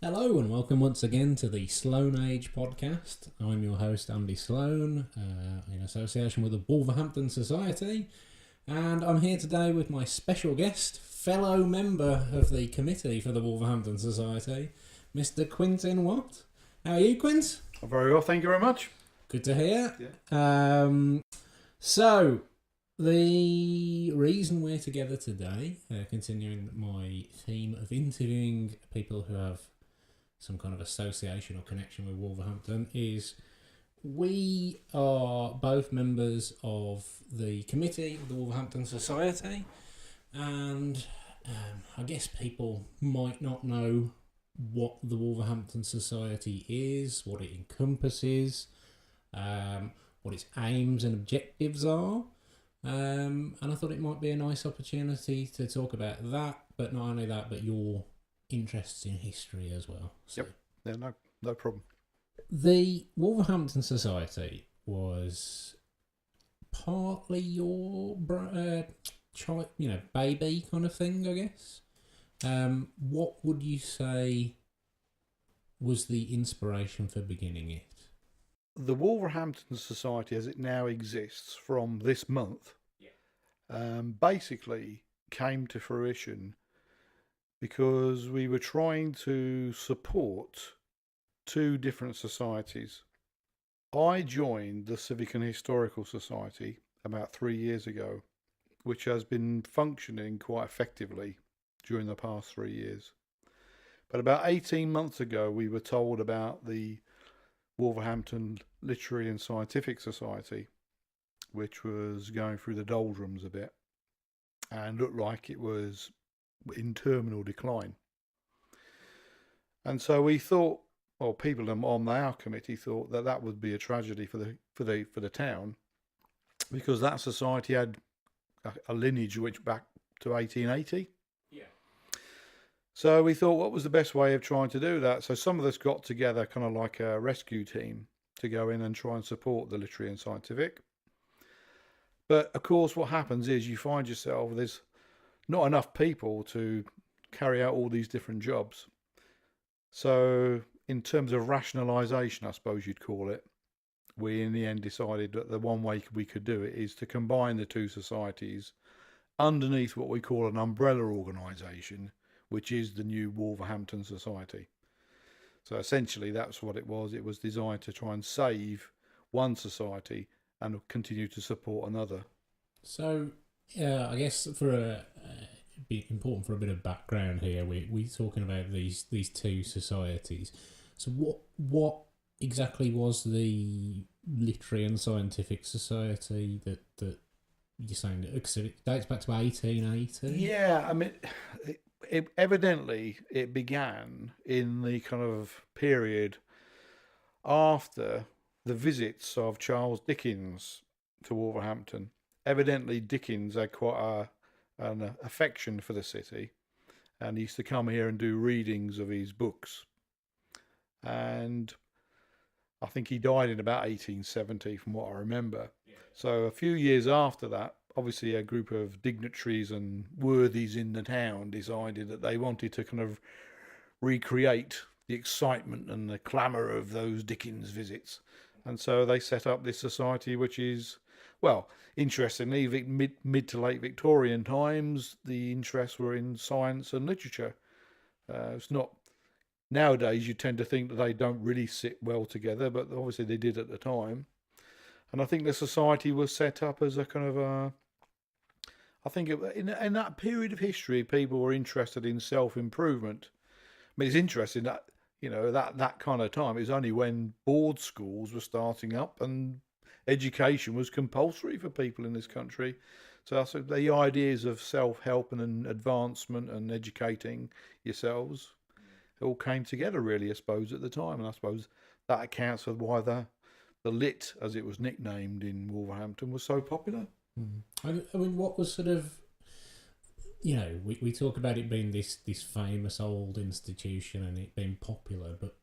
Hello and welcome once again to the Sloane Age podcast. I'm your host Andy Sloane, in association with the Wolverhampton Society, and I'm here today with my special guest, fellow member of the committee for the Wolverhampton Society, Mr. Quintin Watt. How are you, Quint? Very well, thank you very much. Good to hear. Yeah. So, the reason we're together today, continuing my theme of interviewing people who have some kind of association or connection with Wolverhampton, is we are both members of the committee of the Wolverhampton Society, and I guess people might not know what the Wolverhampton Society is, what it encompasses, what its aims and objectives are, and I thought it might be a nice opportunity to talk about that, but not only that, but your interests in history as well. So, yep. Yeah, no problem. The Wolverhampton Society was partly your child, baby kind of thing, I guess. What would you say was the inspiration for beginning it? The Wolverhampton Society, as it now exists from this month, basically came to fruition because we were trying to support two different societies. I joined the Civic and Historical Society about 3 years ago, which has been functioning quite effectively during the past 3 years. But about 18 months ago, we were told about the Wolverhampton Literary and Scientific Society, which was going through the doldrums a bit and looked like it was in terminal decline. And so we thought, well, people on our committee thought that that would be a tragedy for the town, because that society had a lineage which back to 1880. Yeah. So we thought, what was the best way of trying to do that? So some of us got together, kind of like a rescue team, to go in and try and support the literary and scientific. But of course, what happens is you find yourself there's not enough people to carry out all these different jobs. So in terms of rationalisation, I suppose you'd call it, we in the end decided that the one way we could do it is to combine the two societies underneath what we call an umbrella organisation, which is the new Wolverhampton Society. So essentially that's what it was. It was designed to try and save one society and continue to support another. So, I guess it'd be important for a bit of background here. We're talking about these two societies. So what exactly was the Literary and Scientific Society that you're saying that it dates back to 1880? Yeah, I mean, evidently it began in the kind of period after the visits of Charles Dickens to Wolverhampton. Evidently Dickens had quite an affection for the city, and he used to come here and do readings of his books. And I think he died in about 1870 from what I remember. Yeah. So a few years after that, obviously a group of dignitaries and worthies in the town decided that they wanted to kind of recreate the excitement and the clamour of those Dickens visits. And so they set up this society, which is, well, interestingly, mid to late Victorian times, the interests were in science and literature. It's not, nowadays you tend to think that they don't really sit well together, but obviously they did at the time. And I think the society was set up as a kind of I think in that period of history, people were interested in self-improvement. I mean, it's interesting that, that kind of time, it was only when board schools were starting up and education was compulsory for people in this country. So the ideas of self-help and advancement and educating yourselves all came together really, I suppose, at the time. And I suppose that accounts for why the lit, as it was nicknamed in Wolverhampton, was so popular. I mean, what was sort of, we talk about it being this famous old institution and it being popular, but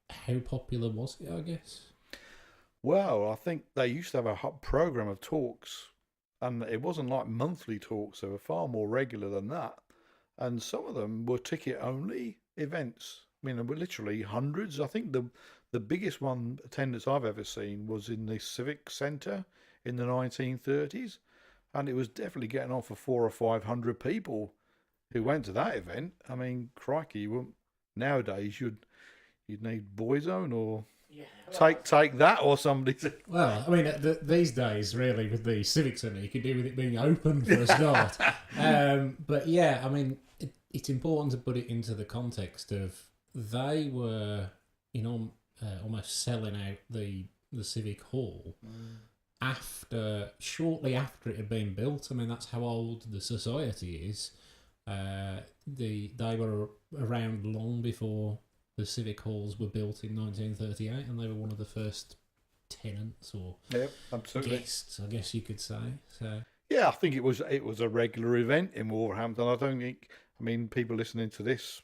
how popular was it, I guess? Well, I think they used to have a program of talks, and it wasn't like monthly talks. They were far more regular than that. And some of them were ticket-only events. I mean, there were literally hundreds. I think the biggest one attendance I've ever seen was in the Civic Centre in the 1930s, and it was definitely getting on for 400 or 500 people who went to that event. I mean, crikey, nowadays you'd need Boyzone or take that or somebody. Well, I mean, these days, really, with the Civic Centre, you could do with it being open for a start. But yeah, I mean, it's important to put it into the context of they were, almost selling out the Civic Hall shortly after it had been built. I mean, that's how old the society is. They were around long before the Civic Halls were built in 1938, and they were one of the first tenants or absolutely. guests, I guess you could say. So yeah, I think it was a regular event in Wolverhampton. I don't think, I mean, people listening to this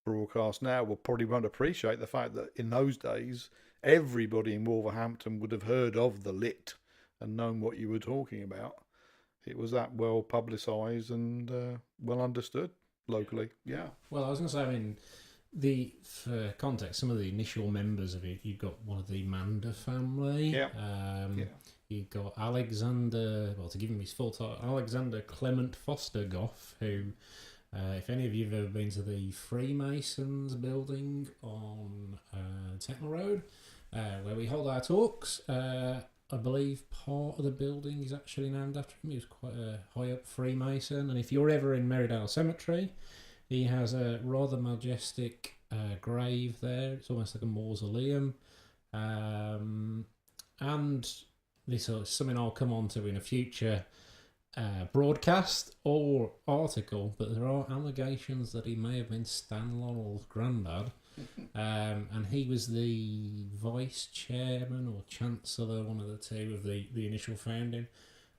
broadcast now will probably won't appreciate the fact that in those days everybody in Wolverhampton would have heard of the Lit and known what you were talking about. It was that well publicised and well understood locally. Yeah. Well, I was going to say, I mean, for context, some of the initial members of it, you've got one of the Mander family. Yeah. You've got Alexander, well, to give him his full title, Alexander Clement Foster Goff, who, if any of you have ever been to the Freemasons building on Tetnall Road, where we hold our talks, I believe part of the building is actually named after him. He was quite a high up Freemason. And if you're ever in Merridale Cemetery, he has a rather majestic grave there. It's almost like a mausoleum. And this is something I'll come on to in a future broadcast or article, but there are allegations that he may have been Stan Laurel's granddad. And he was the vice chairman or chancellor, one of the two, of the initial founding.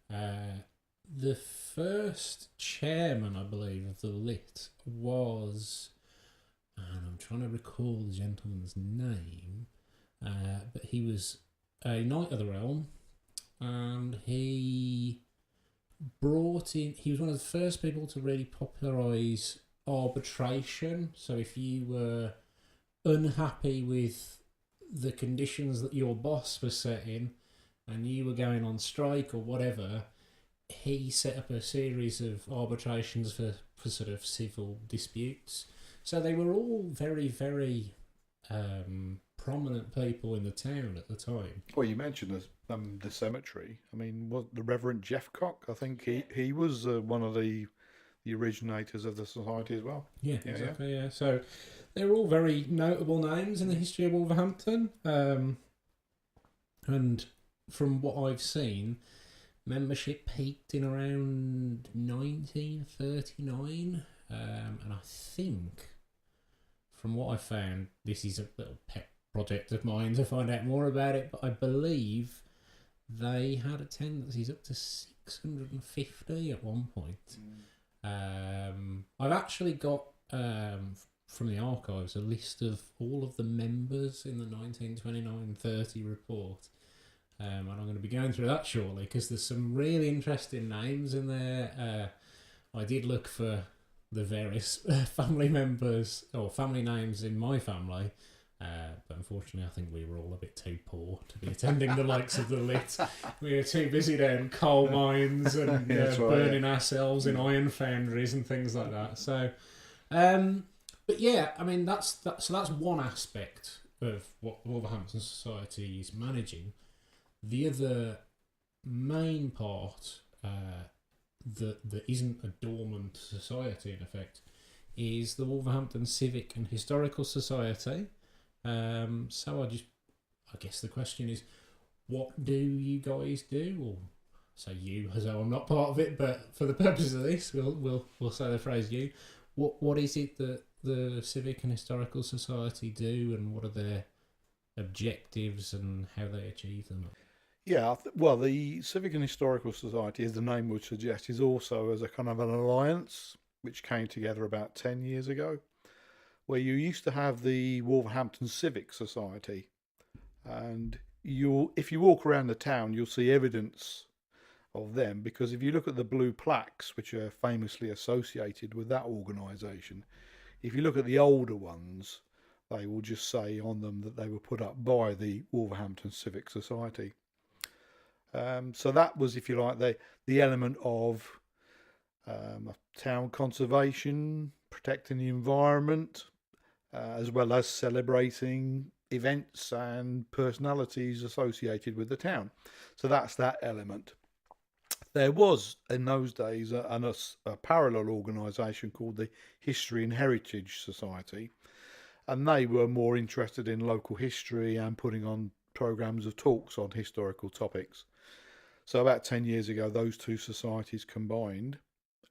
The first chairman, I believe, of the Lit was, and I'm trying to recall the gentleman's name, but he was a Knight of the Realm, and he was one of the first people to really popularise arbitration. So if you were unhappy with the conditions that your boss was setting and you were going on strike or whatever, he set up a series of arbitrations for sort of civil disputes. So they were all very, very prominent people in the town at the time. Well, you mentioned the cemetery. I mean, was the Reverend Jeff Cock? I think he was one of the originators of the society as well. Yeah, exactly. Yeah. So they're all very notable names in the history of Wolverhampton. And from what I've seen, membership peaked in around 1939. And I think, from what I found, this is a little pet project of mine to find out more about it, but I believe they had attendances up to 650 at one point. I've actually got from the archives a list of all of the members in the 1929-30 report, and I'm going to be going through that shortly because there's some really interesting names in there. I did look for the various family members or family names in my family, but unfortunately I think we were all a bit too poor to be attending the likes of the Lit. We were too busy down coal mines and burning ourselves in iron foundries and things like that. So, but yeah, I mean that's one aspect of what Wolverhampton Society is managing. The other main part that isn't a dormant society in effect is the Wolverhampton Civic and Historical Society. So I guess the question is, what do you guys do? Or say you, as though I'm not part of it, but for the purposes of this, we'll say the phrase you. What is it that the Civic and Historical Society do, and what are their objectives and how they achieve them? Yeah, well, the Civic and Historical Society, as the name would suggest, is also as a kind of an alliance which came together about 10 years ago, where you used to have the Wolverhampton Civic Society, and if you walk around the town, you'll see evidence of them, because if you look at the blue plaques, which are famously associated with that organisation, if you look at the older ones, they will just say on them that they were put up by the Wolverhampton Civic Society. So that was, if you like, the element of town conservation, protecting the environment, as well as celebrating events and personalities associated with the town. So that's that element. There was, in those days, a parallel organisation called the History and Heritage Society, and they were more interested in local history and putting on programmes of talks on historical topics. So about 10 years ago, those two societies combined,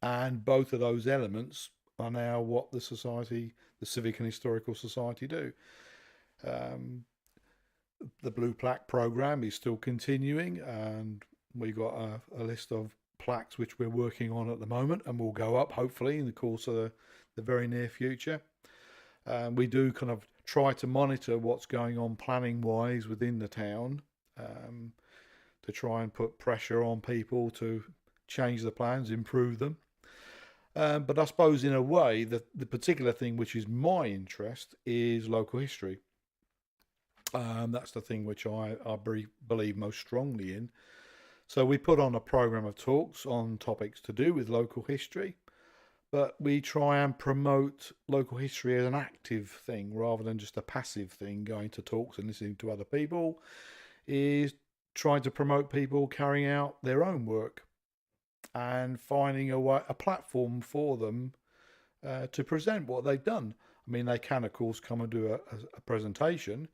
and both of those elements are now what the society, the Civic and Historical Society, do. The Blue Plaque programme is still continuing, and we got a list of plaques which we're working on at the moment, and will go up hopefully in the course of the very near future. We do kind of try to monitor what's going on planning wise within the town, to try and put pressure on people to change the plans, improve them. But I suppose in a way the particular thing which is my interest is local history. That's the thing which I believe most strongly in. So we put on a programme of talks on topics to do with local history, but we try and promote local history as an active thing rather than just a passive thing, going to talks and listening to other people, is trying to promote people carrying out their own work and finding a platform for them to present what they've done. I mean, they can, of course, come and do a presentation,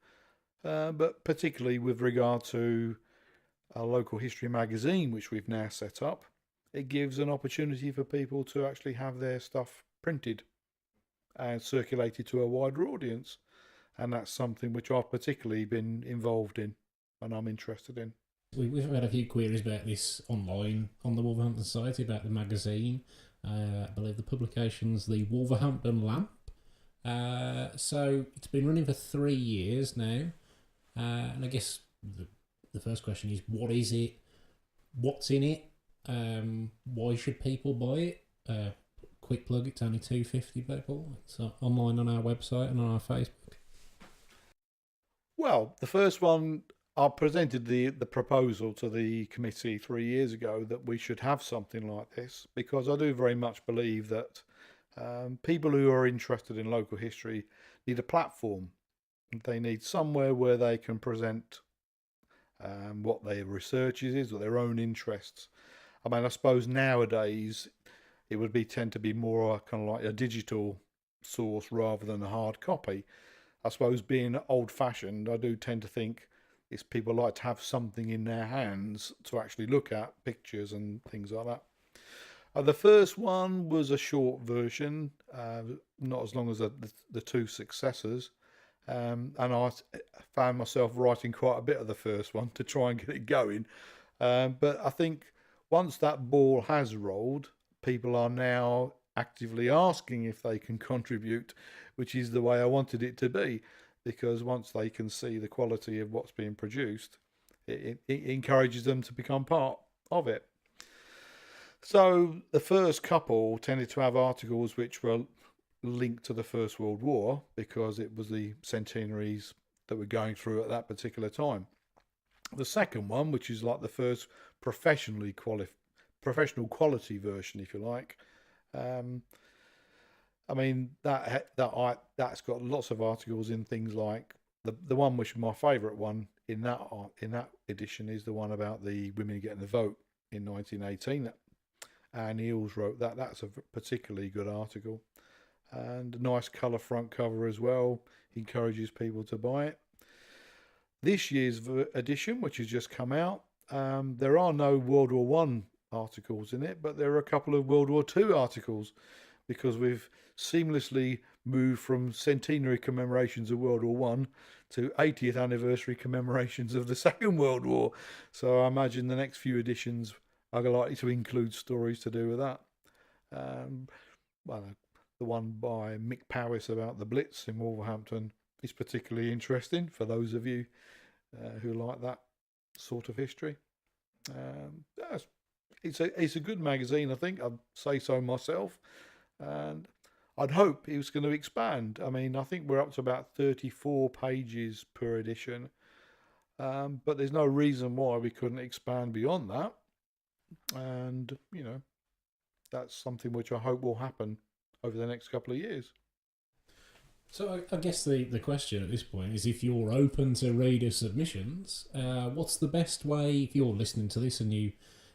but particularly with regard to a local history magazine, which we've now set up, it gives an opportunity for people to actually have their stuff printed and circulated to a wider audience. And that's something which I've particularly been involved in and I'm interested in. We've had a few queries about this online on the Wolverhampton Society about the magazine. I believe the publication's the Wolverhampton Lamp. So it's been running for 3 years now. And I guess the first question is, what is it? What's in it? Why should people buy it? Quick plug, it's only $2.50, people. It's online on our website and on our Facebook. Well, the first one, I presented the proposal to the committee 3 years ago that we should have something like this, because I do very much believe that people who are interested in local history need a platform. They need somewhere where they can present what their research is or their own interests. I mean, I suppose nowadays it would tend to be more kind of like a digital source rather than a hard copy. I suppose being old-fashioned, I do tend to think it's people like to have something in their hands to actually look at, pictures and things like that. The first one was a short version, not as long as the two successors. And I found myself writing quite a bit of the first one to try and get it going. But I think once that ball has rolled, people are now actively asking if they can contribute, which is the way I wanted it to be, because once they can see the quality of what's being produced, it encourages them to become part of it. So the first couple tended to have articles which were linked to the First World War, because it was the centenaries that were going through at that particular time. The second one, which is like the first professional quality version, if you like, I mean that's got lots of articles in things like the one which is my favourite one in that edition is the one about the women getting the vote in 1918. Anne Eales wrote that. That's a particularly good article. And a nice colour front cover as well, encourages people to buy it. This year's edition, which has just come out, there are no World War One articles in it, but there are a couple of World War Two articles, because we've seamlessly moved from centenary commemorations of World War One to 80th anniversary commemorations of the Second World War. So I imagine the next few editions are likely to include stories to do with that. The one by Mick Powis about the Blitz in Wolverhampton is particularly interesting for those of you who like that sort of history. It's a good magazine, I think. I'd say so myself. And I'd hope it was going to expand. I mean, I think we're up to about 34 pages per edition, but there's no reason why we couldn't expand beyond that. And, that's something which I hope will happen over the next couple of years. So I guess the question at this point is, if you're open to reader submissions, what's the best way, if you're listening to this and you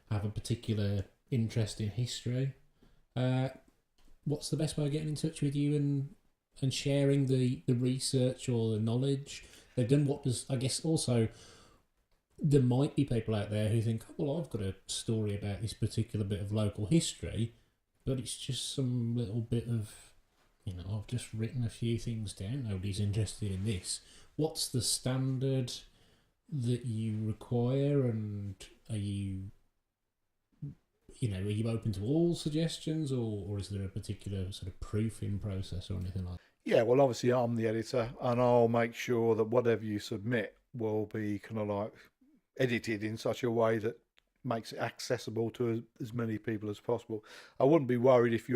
have a particular interest in history, what's the best way of getting in touch with you and sharing the research or the knowledge they've done? What does, I guess also, there might be people out there who think, oh, well, I've got a story about this particular bit of local history, but it's just some little bit of, I've just written a few things down, nobody's interested in this. What's the standard that you require, and are you open to all suggestions, or is there a particular sort of proofing process or anything like that? Yeah, well, obviously I'm the editor, and I'll make sure that whatever you submit will be kind of like edited in such a way that makes it accessible to as many people as possible. I wouldn't be worried if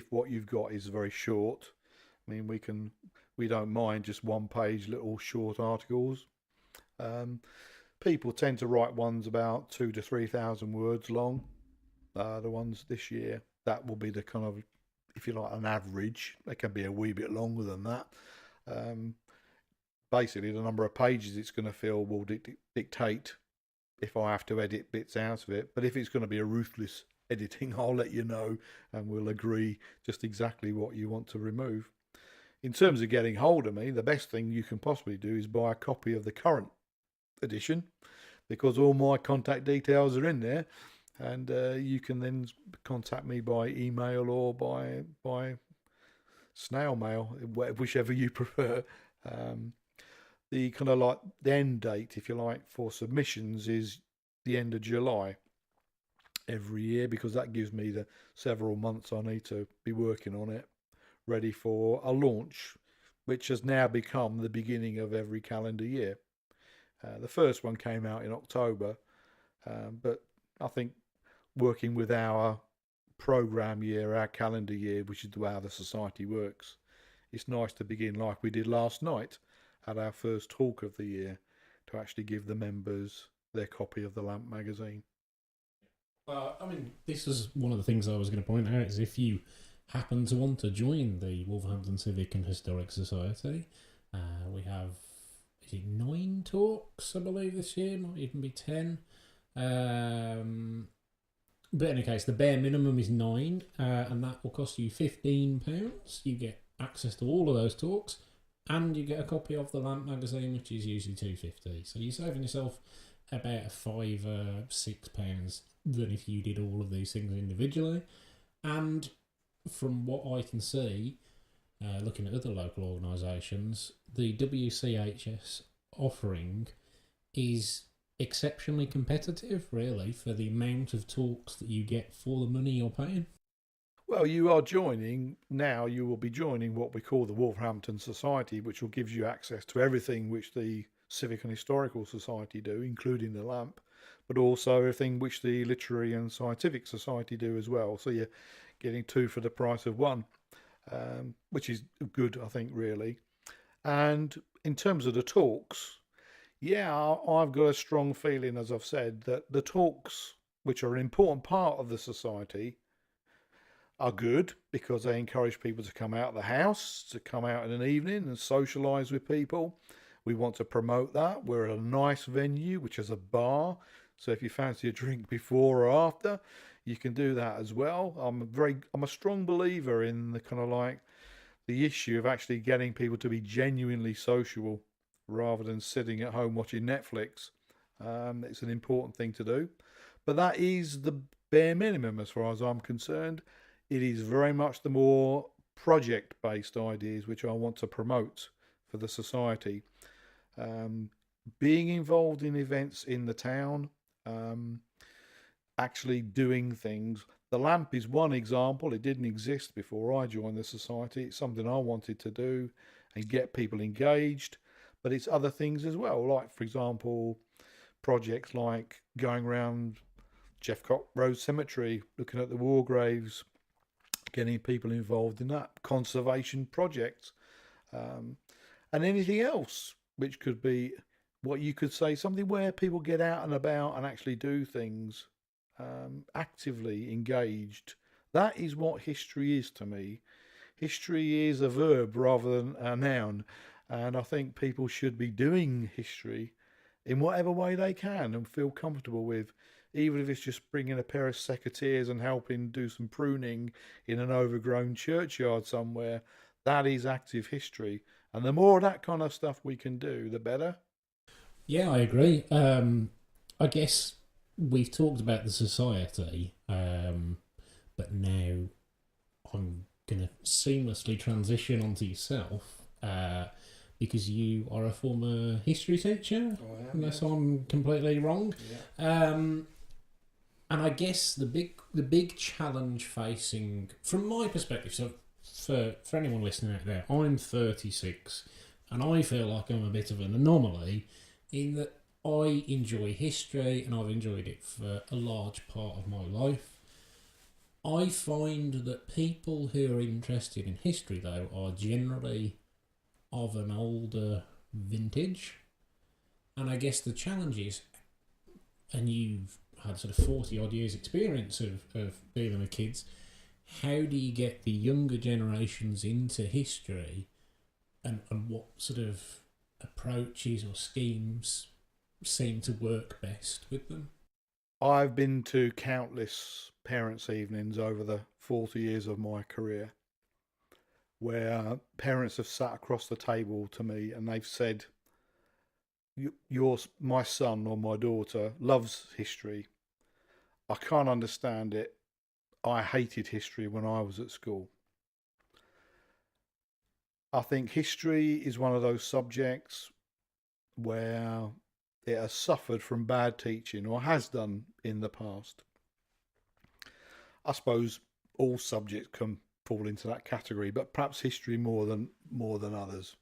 what you've got is very short. I mean, we don't mind just 1-page little short articles. People tend to write ones about 2,000 to 3,000 words long. The ones this year, that will be the kind of, if you like, an average. They can be a wee bit longer than that. Basically, the number of pages it's going to fill will dictate if I have to edit bits out of it. But if it's going to be a ruthless editing, I'll let you know, and we'll agree just exactly what you want to remove. In terms of getting hold of me, the best thing you can possibly do is buy a copy of the current edition, because all my contact details are in there, and you can then contact me by email or by snail mail, whichever you prefer. The kind of like the end date, if you like, for submissions is the end of July every year, because that gives me the several months I need to be working on it, ready for a launch, which has now become the beginning of every calendar year. The first one came out in October, but I think working with our program year, our calendar year, which is how the society works, it's nice to begin like we did last night at our first talk of the year, to actually give the members their copy of the Lamp magazine. I mean, this is one of the things I was going to point out, is if you happen to want to join the Wolverhampton Civic and Historic Society, we have, is it 9 talks, I believe, this year, might even be 10. But in any case, the bare minimum is 9, and that will cost you £15. You get access to all of those talks, and you get a copy of the Lamp magazine, which is usually £2.50. So you're saving yourself about £5-6 than if you did all of these things individually. And from what I can see, looking at other local organisations, the WCHS offering is exceptionally competitive, really, for the amount of talks that you get for the money you're paying. Well, you will be joining what we call the Wolverhampton Society, which will give you access to everything which the Civic and Historical Society do, including the Lamp, but also everything which the Literary and Scientific Society do as well. So you're getting 2 for the price of 1, which is good, I think, really. And in terms of the talks, yeah, I've got a strong feeling, as I've said, that the talks, which are an important part of the society, are good, because they encourage people to come out of the house, to come out in an evening and socialise with people. We want to promote that. We're at a nice venue, which has a bar. So if you fancy a drink before or after, you can do that as well. I'm a strong believer in the kind of like the issue of actually getting people to be genuinely sociable rather than sitting at home watching Netflix. It's an important thing to do. But that is the bare minimum as far as I'm concerned. It is very much the more project-based ideas which I want to promote for the society. Being involved in events in the town, actually doing things. The Lamp is one example. It didn't exist before I joined the society. It's something I wanted to do and get people engaged. But it's other things as well, like, for example, projects like going around Jeffcott Road Cemetery, looking at the war graves, getting people involved in that, conservation projects, and anything else, which could be what you could say, something where people get out and about and actually do things, actively engaged. That is what history is to me. History is a verb rather than a noun. And I think people should be doing history in whatever way they can and feel comfortable with, even if it's just bringing a pair of secateurs and helping do some pruning in an overgrown churchyard somewhere. That is active history. And the more of that kind of stuff we can do, the better. Yeah, I agree. I guess we've talked about the society, but now I'm going to seamlessly transition onto yourself, because you are a former history teacher, unless I'm completely wrong. Yeah. And I guess the big challenge facing, from my perspective, so for anyone listening out there, I'm 36, and I feel like I'm a bit of an anomaly in that I enjoy history, and I've enjoyed it for a large part of my life. I find that people who are interested in history, though, are generally of an older vintage. And I guess the challenge is, and you've had sort of 40 odd years experience of dealing with kids, how do you get the younger generations into history, and what sort of approaches or schemes seem to work best with them? I've been to countless parents' evenings over the 40 years of my career where parents have sat across the table to me and they've said, my son or my daughter loves history. I can't understand it. I hated history when I was at school. I think history is one of those subjects where it has suffered from bad teaching, or has done in the past. I suppose all subjects can fall into that category, but perhaps history more than others.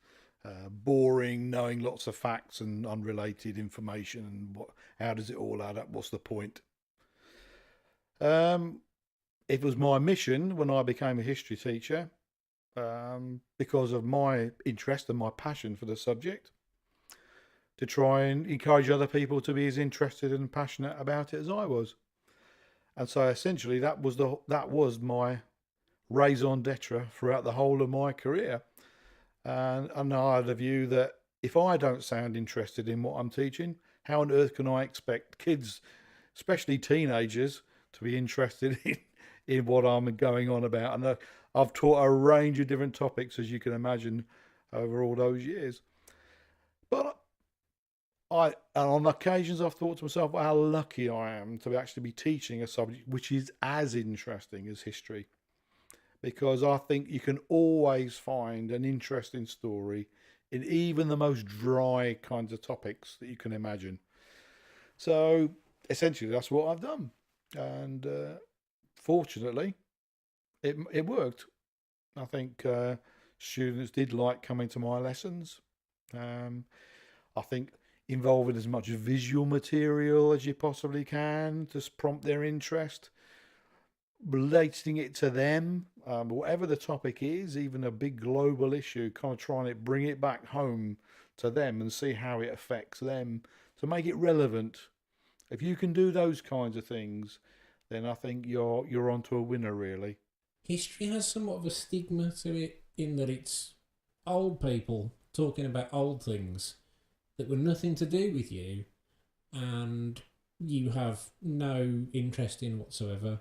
Boring, knowing lots of facts and unrelated information, and how does it all add up? What's the point? It was my mission when I became a history teacher, because of my interest and my passion for the subject, to try and encourage other people to be as interested and passionate about it as I was. And so essentially that was my raison d'etre throughout the whole of my career. And I had a view that if I don't sound interested in what I'm teaching, how on earth can I expect kids, especially teenagers, to be interested in what I'm going on about? And I've taught a range of different topics, as you can imagine, over all those years. But on occasions I've thought to myself how lucky I am to actually be teaching a subject which is as interesting as history, because I think you can always find an interesting story in even the most dry kinds of topics that you can imagine. So essentially that's what I've done, and fortunately it worked. I think students did like coming to my lessons. I think involving as much visual material as you possibly can to prompt their interest, relating it to them, whatever the topic is, even a big global issue, kind of trying to bring it back home to them and see how it affects them to make it relevant. If you can do those kinds of things, then I think you're onto a winner, really. History has somewhat of a stigma to it in that it's old people talking about old things that were nothing to do with you, and you have no interest in whatsoever.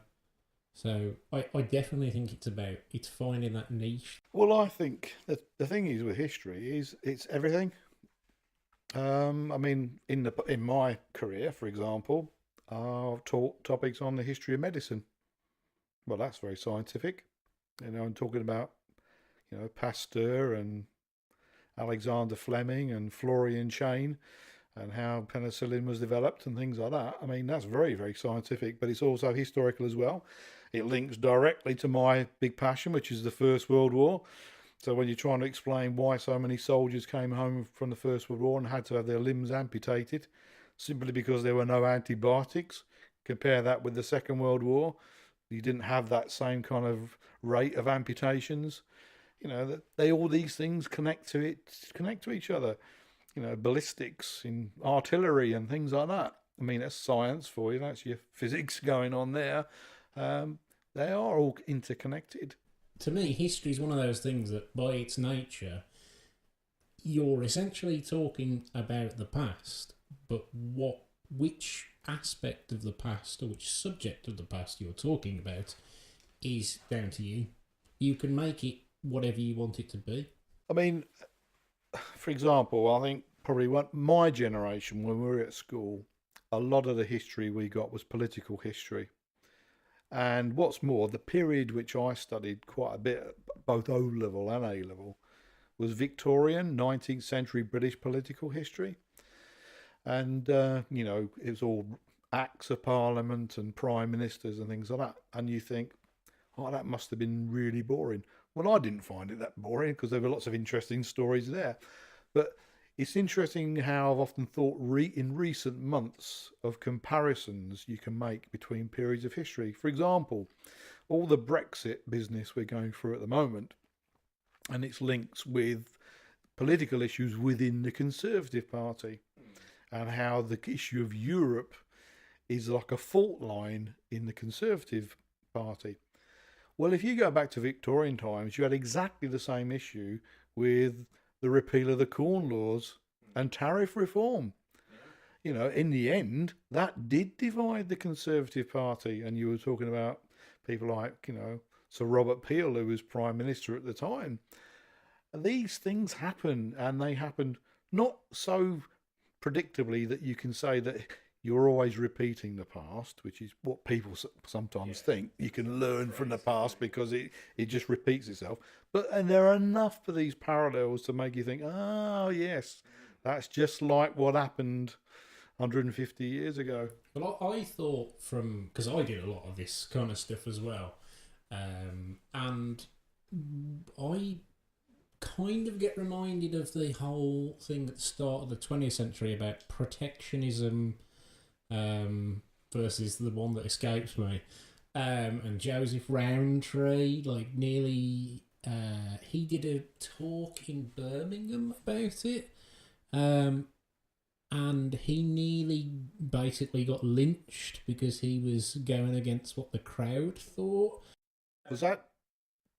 So I definitely think it's finding that niche. Well, I think that the thing is with history is it's everything. I mean, in my career, for example, I've taught topics on the history of medicine. Well, that's very scientific. I'm talking about, Pasteur and Alexander Fleming and Florian Chain, and how penicillin was developed and things like that. I mean, that's very, very scientific, but it's also historical as well. It links directly to my big passion, which is the First World War. So when you're trying to explain why so many soldiers came home from the First World War and had to have their limbs amputated simply because there were no antibiotics, compare that with the Second World War. You didn't have that same kind of rate of amputations. You know, that all these things connect to each other. You know, ballistics in artillery and things like that. I mean, that's science for you. That's your physics going on there. They are all interconnected. To me, history is one of those things that, by its nature, you're essentially talking about the past, but which aspect of the past or which subject of the past you're talking about is down to you. You can make it whatever you want it to be. I mean, for example, I think probably my generation, when we were at school, a lot of the history we got was political history. And what's more, the period which I studied quite a bit, both O level and A level, was Victorian, 19th century British political history. And, you know, it was all acts of parliament and prime ministers and things like that. And you think, oh, that must have been really boring. Well, I didn't find it that boring because there were lots of interesting stories there. But it's interesting how I've often thought in recent months of comparisons you can make between periods of history. For example, all the Brexit business we're going through at the moment and its links with political issues within the Conservative Party and how the issue of Europe is like a fault line in the Conservative Party. Well, if you go back to Victorian times, you had exactly the same issue with the repeal of the Corn Laws and tariff reform. You know, in the end, that did divide the Conservative Party. And you were talking about people like, you know, Sir Robert Peel, who was Prime Minister at the time. And these things happen, and they happened not so predictably that you can say that you're always repeating the past, which is what people sometimes think. You can learn from the past because it just repeats itself. And there are enough of these parallels to make you think, oh, yes, that's just like what happened 150 years ago. Well, I thought because I did a lot of this kind of stuff as well, and I kind of get reminded of the whole thing at the start of the 20th century about protectionism versus the one that escapes me. And Joseph Rowntree, like nearly, he did a talk in Birmingham about it. And he nearly basically got lynched because he was going against what the crowd thought. Was that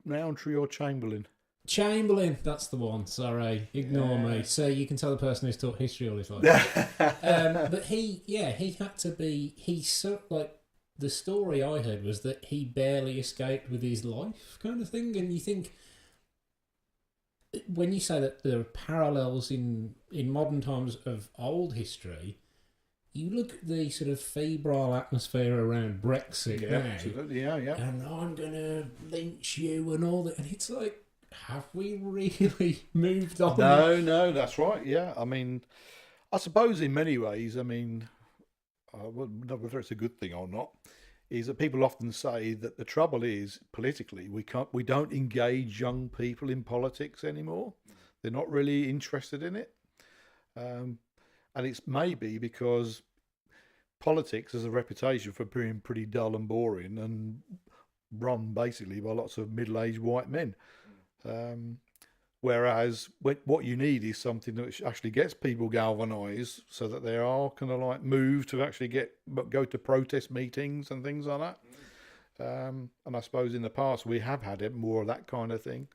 Rowntree or Chamberlain? Chamberlain, that's the one. Sorry, ignore me. So you can tell the person who's taught history all his life. But he had to be. The story I heard was that he barely escaped with his life, kind of thing. And you think, when you say that there are parallels in modern times of old history, you look at the sort of febrile atmosphere around Brexit now. Absolutely, yeah. And I'm gonna lynch you and all that, and it's like, have we really moved on? No, that's right. Yeah, I mean, I suppose in many ways, I mean, whether it's a good thing or not, is that people often say that the trouble is politically we don't engage young people in politics anymore. They're not really interested in it, and it's maybe because politics has a reputation for being pretty dull and boring and run basically by lots of middle-aged white men. Whereas what you need is something that actually gets people galvanised so that they are kind of like moved to actually go to protest meetings and things like that. And I suppose in the past we have had more of that kind of thing.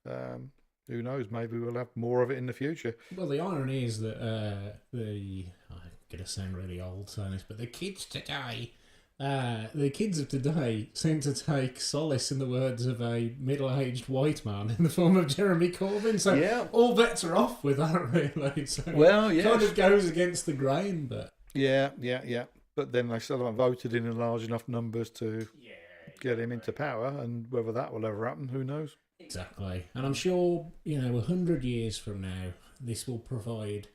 Who knows? Maybe we'll have more of it in the future. Well, the irony is that I'm going to sound really old saying this, but the kids of today seem to take solace in the words of a middle-aged white man in the form of Jeremy Corbyn. So yeah, all bets are off with that, really. So it kind of goes against the grain, but yeah. But then they still haven't voted in large enough numbers to get him into power, and whether that will ever happen, who knows? Exactly. And I'm sure 100 years from now, this will provide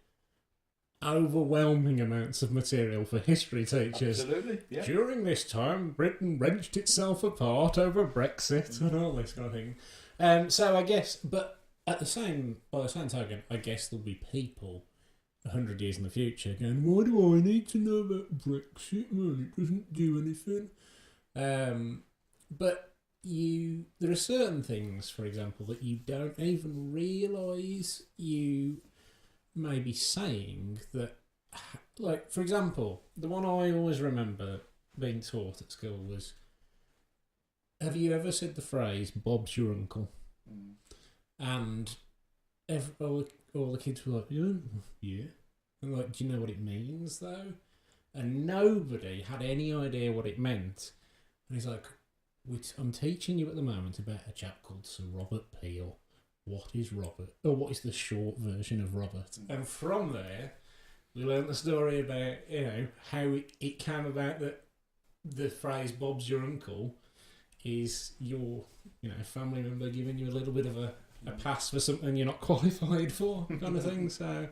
overwhelming amounts of material for history teachers. Absolutely, yeah. During this time, Britain wrenched itself apart over Brexit and all this kind of thing. So I guess, but by the same token, I guess there'll be people 100 years in the future going, why do I need to know about Brexit? Well, it doesn't do anything. But there are certain things, for example, that you don't even realise you may be saying that, like, for example, the one I always remember being taught at school was, have you ever said the phrase, Bob's your uncle? Mm. And all the kids were like, yeah. And like, do you know what it means, though? And nobody had any idea what it meant. And he's like, I'm teaching you at the moment about a chap called Sir Robert Peel. What is Robert? Or what is the short version of Robert? And from there, we learnt the story about, how it came about that the phrase Bob's your uncle is your, family member giving you a little bit of a pass for something you're not qualified for, kind of thing. So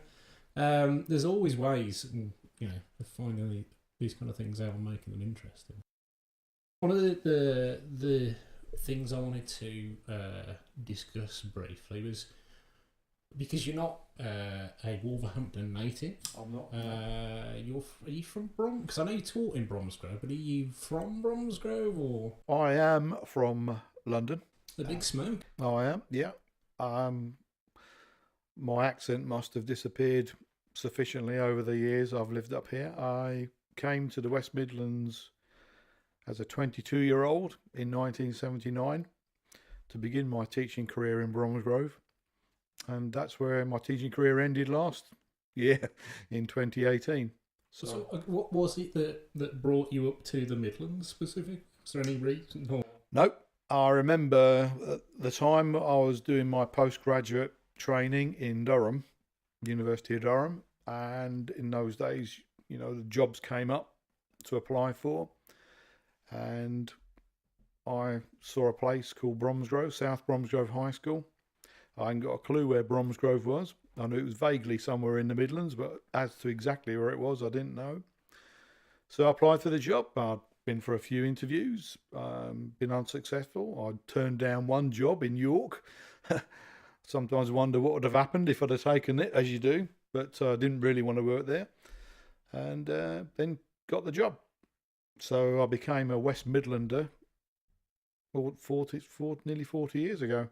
there's always ways, of finding these kind of things out and making them interesting. One of the things I wanted to discuss briefly was, because you're not a Wolverhampton native. I'm not. Are you from Brom? Because I know you taught in Bromsgrove, but are you from Bromsgrove or? I am from London. The Big Smoke. I am, yeah. My accent must have disappeared sufficiently over the years I've lived up here. I came to the West Midlands as a 22-year-old in 1979 to begin my teaching career in Bromsgrove. And that's where my teaching career ended last year in 2018. So what was it that brought you up to the Midlands specifically? Was there any reason? Or? Nope. I remember at the time I was doing my postgraduate training in Durham, University of Durham, and in those days, the jobs came up to apply for, and I saw a place called Bromsgrove, South Bromsgrove High School. I hadn't got a clue where Bromsgrove was. I knew it was vaguely somewhere in the Midlands, but as to exactly where it was, I didn't know. So I applied for the job. I'd been for a few interviews, been unsuccessful. I turned down one job in York. Sometimes wonder what would have happened if I'd have taken it, as you do, but I didn't really want to work there. And then got the job. So I became a West Midlander nearly 40 years ago.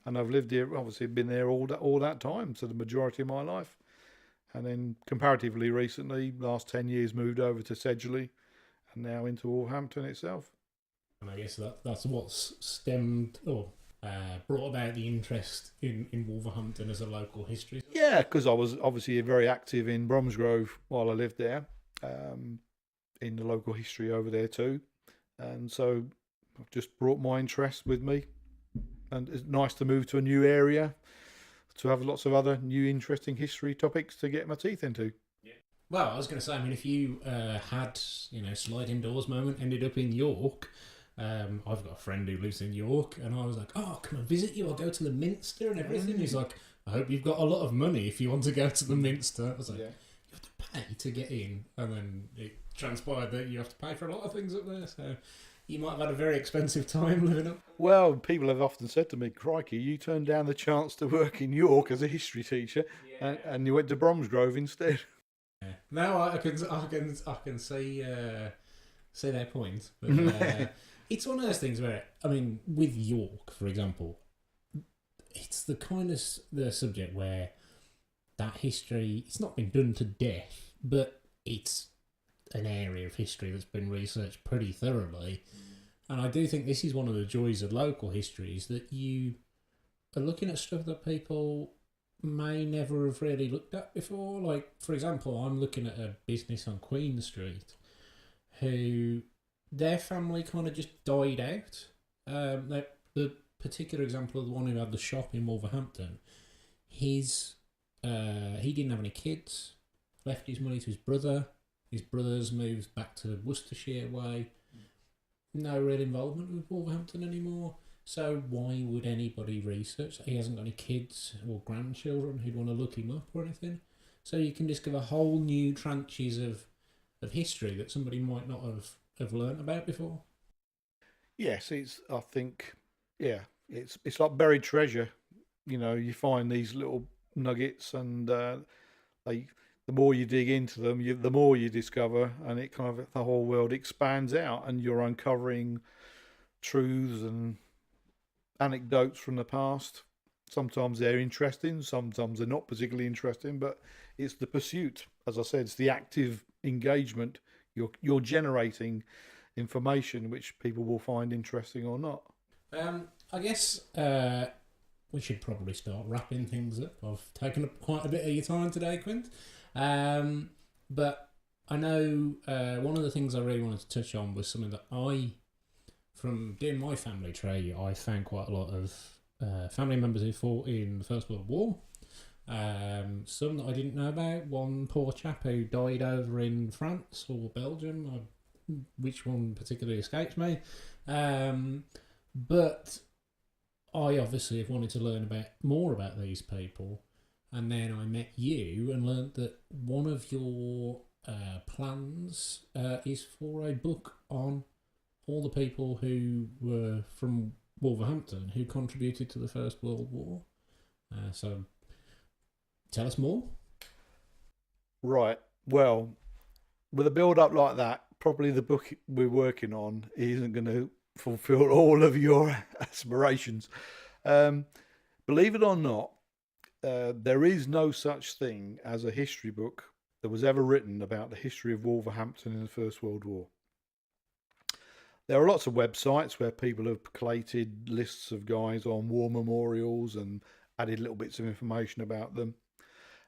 And I've lived here, obviously been there all that time, so the majority of my life. And then comparatively recently, last 10 years, moved over to Sedgley and now into Wolverhampton itself. And I guess that's what's stemmed or brought about the interest in Wolverhampton as a local history. Yeah, because I was obviously very active in Bromsgrove while I lived there, in the local history over there too. And so I've just brought my interest with me. And it's nice to move to a new area, to have lots of other new interesting history topics to get my teeth into. Yeah. Well, I was going to say, if you had, sliding doors moment, ended up in York, I've got a friend who lives in York, and I was like, oh, come and visit you, I'll go to the Minster and everything. He's like, I hope you've got a lot of money if you want to go to the Minster. I was like, you have to pay to get in. And then it transpired that you have to pay for a lot of things up there, so you might have had a very expensive time living up. Well, people have often said to me, crikey, you turned down the chance to work in York as a history teacher, and you went to Bromsgrove instead. Yeah. No, I can see their point. But it's one of those things where, with York, for example, it's the kind of the subject where that history, it's not been done to death, but it's an area of history that's been researched pretty thoroughly. And I do think this is one of the joys of local history, is that you are looking at stuff that people may never have really looked at before. Like, for example, I'm looking at a business on Queen Street who their family kind of just died out. The particular example of the one who had the shop in Wolverhampton, he didn't have any kids, left his money to his brother. His brothers moved back to Worcestershire way. No real involvement with Wolverhampton anymore. So why would anybody research? He hasn't got any kids or grandchildren who'd want to look him up or anything. So you can discover whole new tranches of history that somebody might not have learnt about before. Yes, it's like buried treasure. You find these little nuggets, and the more you dig into them, the more you discover, and it kind of, the whole world expands out, and you're uncovering truths and anecdotes from the past. Sometimes they're interesting, sometimes they're not particularly interesting, but it's the pursuit. As I said, it's the active engagement. You're generating information which people will find interesting or not. I guess we should probably start wrapping things up. I've taken up quite a bit of your time today, Quint. But I know one of the things I really wanted to touch on was something that from doing my family tree, I found quite a lot of family members who fought in the First World War. Some that I didn't know about. One poor chap who died over in France or Belgium. Which one particularly escapes me. But I obviously have wanted to learn more about these people. And then I met you and learnt that one of your plans is for a book on all the people who were from Wolverhampton who contributed to the First World War. So tell us more. Right. Well, with a build-up like that, probably the book we're working on isn't going to fulfill all of your aspirations. Believe it or not, there is no such thing as a history book that was ever written about the history of Wolverhampton in the First World War. There are lots of websites where people have collated lists of guys on war memorials and added little bits of information about them.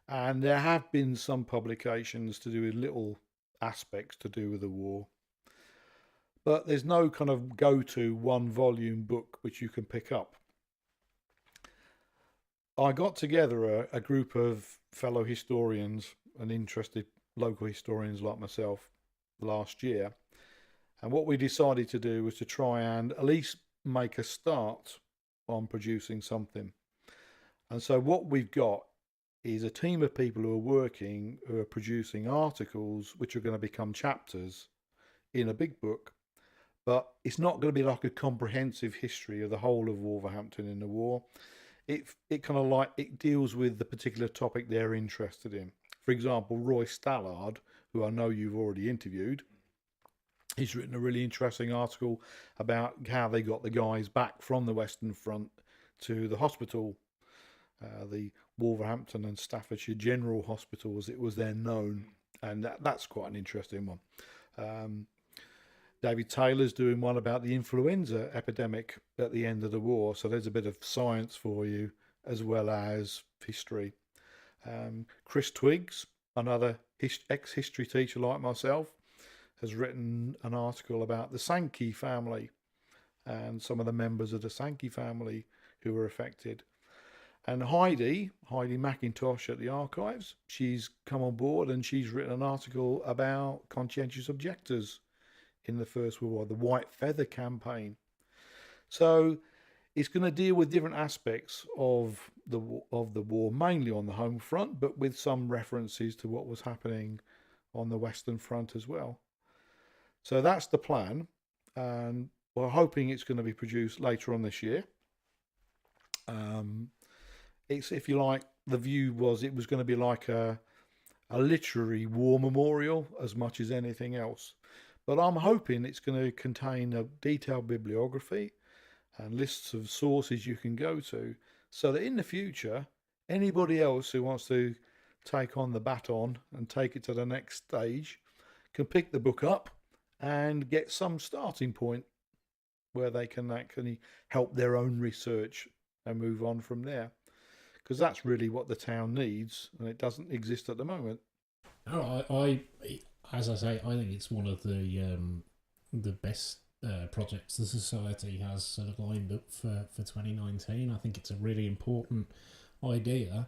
And there have been some publications to do with little aspects to do with the war. But there's no kind of go-to one-volume book which you can pick up. I got together a group of fellow historians and interested local historians like myself last year. And what we decided to do was to try and at least make a start on producing something. And so what we've got is a team of people who are producing articles which are going to become chapters in a big book. But it's not going to be like a comprehensive history of the whole of Wolverhampton in the war. It kind of like it deals with the particular topic they're interested in. For example, Roy Stallard, who I know you've already interviewed, he's written a really interesting article about how they got the guys back from the Western Front to the hospital, the Wolverhampton and Staffordshire General Hospital, as it was then known, and that's quite an interesting one. David Taylor's doing one about the influenza epidemic at the end of the war, so there's a bit of science for you as well as history. Chris Twiggs, another ex-history teacher like myself, has written an article about the Sankey family and some of the members of the Sankey family who were affected. And Heidi McIntosh at the Archives, she's come on board and she's written an article about conscientious objectors in the First World War, the White Feather Campaign. So it's going to deal with different aspects of the war, mainly on the home front, but with some references to what was happening on the Western Front as well. So that's the plan, and we're hoping it's going to be produced later on this year. It's, if you like, the view was it was going to be like a literary war memorial as much as anything else. But I'm hoping it's going to contain a detailed bibliography and lists of sources you can go to, so that in the future, anybody else who wants to take on the baton and take it to the next stage can pick the book up and get some starting point where they can actually help their own research and move on from there. Because that's really what the town needs, and it doesn't exist at the moment. I as I say, I think it's one of the best projects the Society has sort of lined up for 2019. I think it's a really important idea.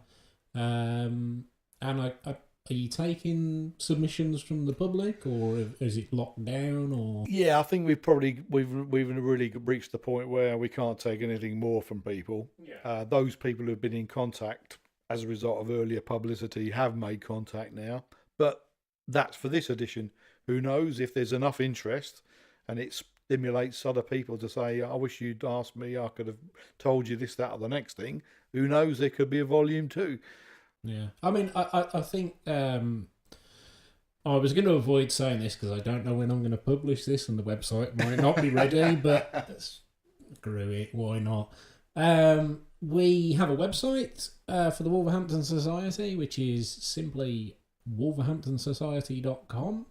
And are you taking submissions from the public, or is it locked down? Or yeah, I think we've really reached the point where we can't take anything more from people. Yeah. Those people who've been in contact as a result of earlier publicity have made contact now, but that's for this edition. Who knows if there's enough interest and it stimulates other people to say, I wish you'd asked me, I could have told you this, that, or the next thing. Who knows, there could be a volume 2. Yeah, I mean, I think I'm I was going to avoid saying this because I don't know when I'm going to publish this, and the website might not be ready, but screw it, why not? We have a website for the Wolverhampton Society, which is simply wolverhamptonsociety.com.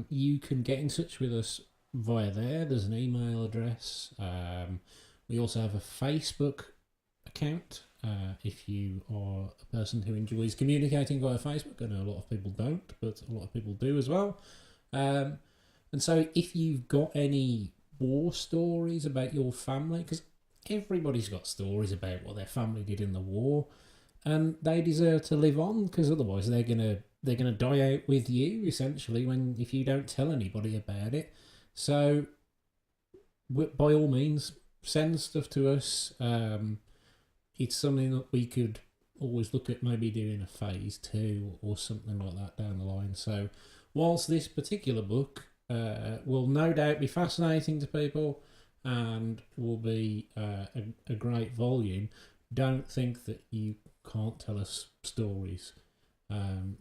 You can get in touch with us via there. There's an email address. We also have a Facebook account. If you are a person who enjoys communicating via Facebook, I know a lot of people don't, but a lot of people do as well. And so if you've got any war stories about your family, because everybody's got stories about what their family did in the war, and they deserve to live on, because otherwise they're gonna die out with you, essentially, if you don't tell anybody about it. So by all means, send stuff to us. It's something that we could always look at maybe doing a phase 2 or something like that down the line. So whilst this particular book will no doubt be fascinating to people and will be a great volume, don't think that you can't tell us stories.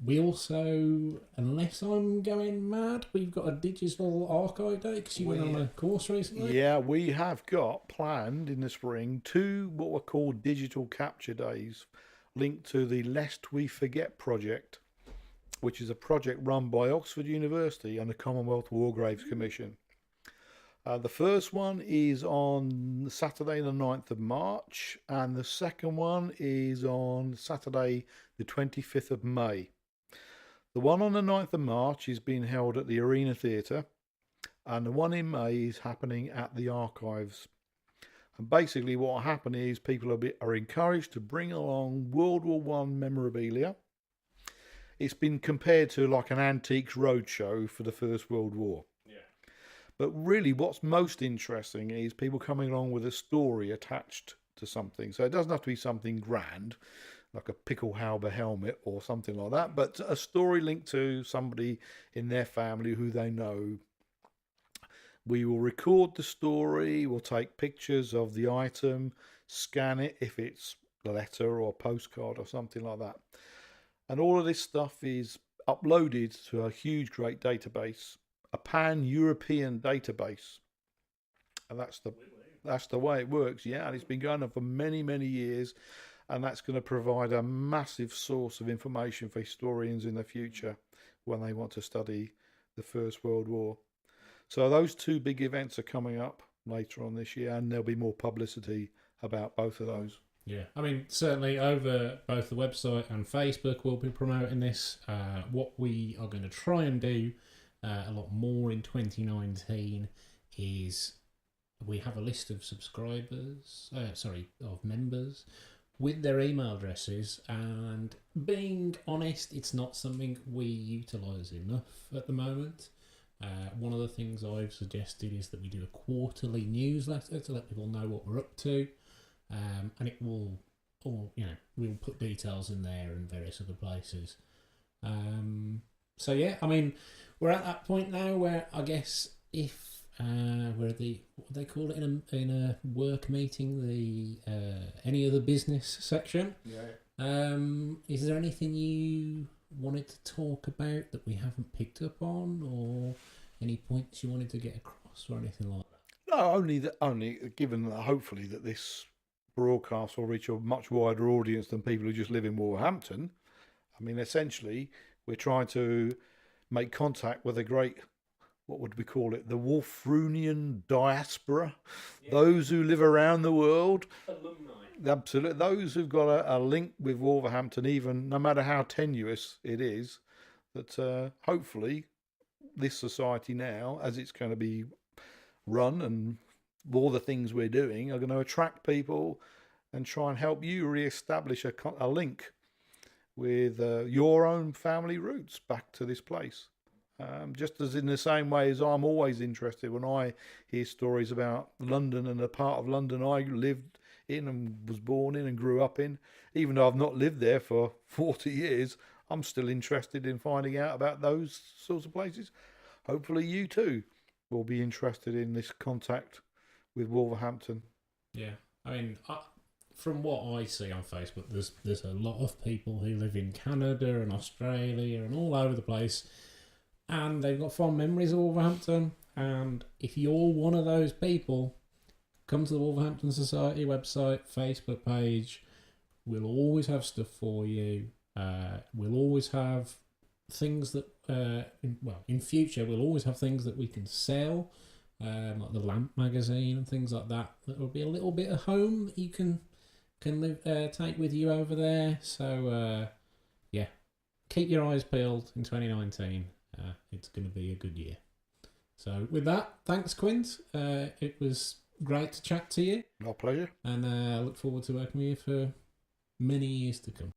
We also, unless I'm going mad, we've got a digital archive day because you went on a course recently. Yeah, we have got planned in the spring 2 what were called digital capture days, linked to the Lest We Forget project, which is a project run by Oxford University and the Commonwealth War Graves Commission. The first one is on Saturday the 9th of March, and the second one is on Saturday the 25th of May. The one on the 9th of March is being held at the Arena Theatre, and the one in May is happening at the Archives. And basically what will happen is people are encouraged to bring along World War I memorabilia. It's been compared to like an antiques roadshow for the First World War. But really what's most interesting is people coming along with a story attached to something. So it doesn't have to be something grand, like a Pickelhaube helmet or something like that, but a story linked to somebody in their family who they know. We will record the story, we'll take pictures of the item, scan it if it's a letter or a postcard or something like that. And all of this stuff is uploaded to a huge, great database, a pan-European database, and that's the way it works. Yeah, and it's been going on for many years, and that's going to provide a massive source of information for historians in the future when they want to study the First World War. So those 2 big events are coming up later on this year, and there'll be more publicity about both of those. Yeah, I mean, certainly over both the website and Facebook we'll be promoting this. What we are going to try and do a lot more in 2019 is we have a list of of members with their email addresses, and being honest, it's not something we utilise enough at the moment. One of the things I've suggested is that we do a quarterly newsletter to let people know what we're up to, and it will, we'll put details in there and various other places. So yeah, I mean, we're at that point now where I guess if we're at the, what do they call it in a work meeting, the any other business section. Yeah. Is there anything you wanted to talk about that we haven't picked up on, or any points you wanted to get across, or anything like that? No, only given that hopefully that this broadcast will reach a much wider audience than people who just live in Wolverhampton. I mean, essentially, we're trying to make contact with a great, what would we call it, the Wolfrunian diaspora, those who live around the world. Alumni. Absolutely. Those who've got a link with Wolverhampton, even no matter how tenuous it is, that hopefully this society now, as it's going to be run and all the things we're doing, are going to attract people and try and help you re-establish a link with your own family roots back to this place. Just as in the same way as I'm always interested when I hear stories about London and the part of London I lived in and was born in and grew up in, even though I've not lived there for 40 years, I'm still interested in finding out about those sorts of places. Hopefully you too will be interested in this contact with Wolverhampton. Yeah, I mean, from what I see on Facebook, there's a lot of people who live in Canada and Australia and all over the place, and they've got fond memories of Wolverhampton. And if you're one of those people, come to the Wolverhampton Society website, Facebook page. We'll always have stuff for you. We'll always have things that, in future, we'll always have things that we can sell, like the Lamp magazine and things like that. That will be a little bit of home that you can live, take with you over there. So, keep your eyes peeled in 2019. It's going to be a good year. So, with that, thanks, Quint. It was great to chat to you. My pleasure. And I look forward to working with you for many years to come.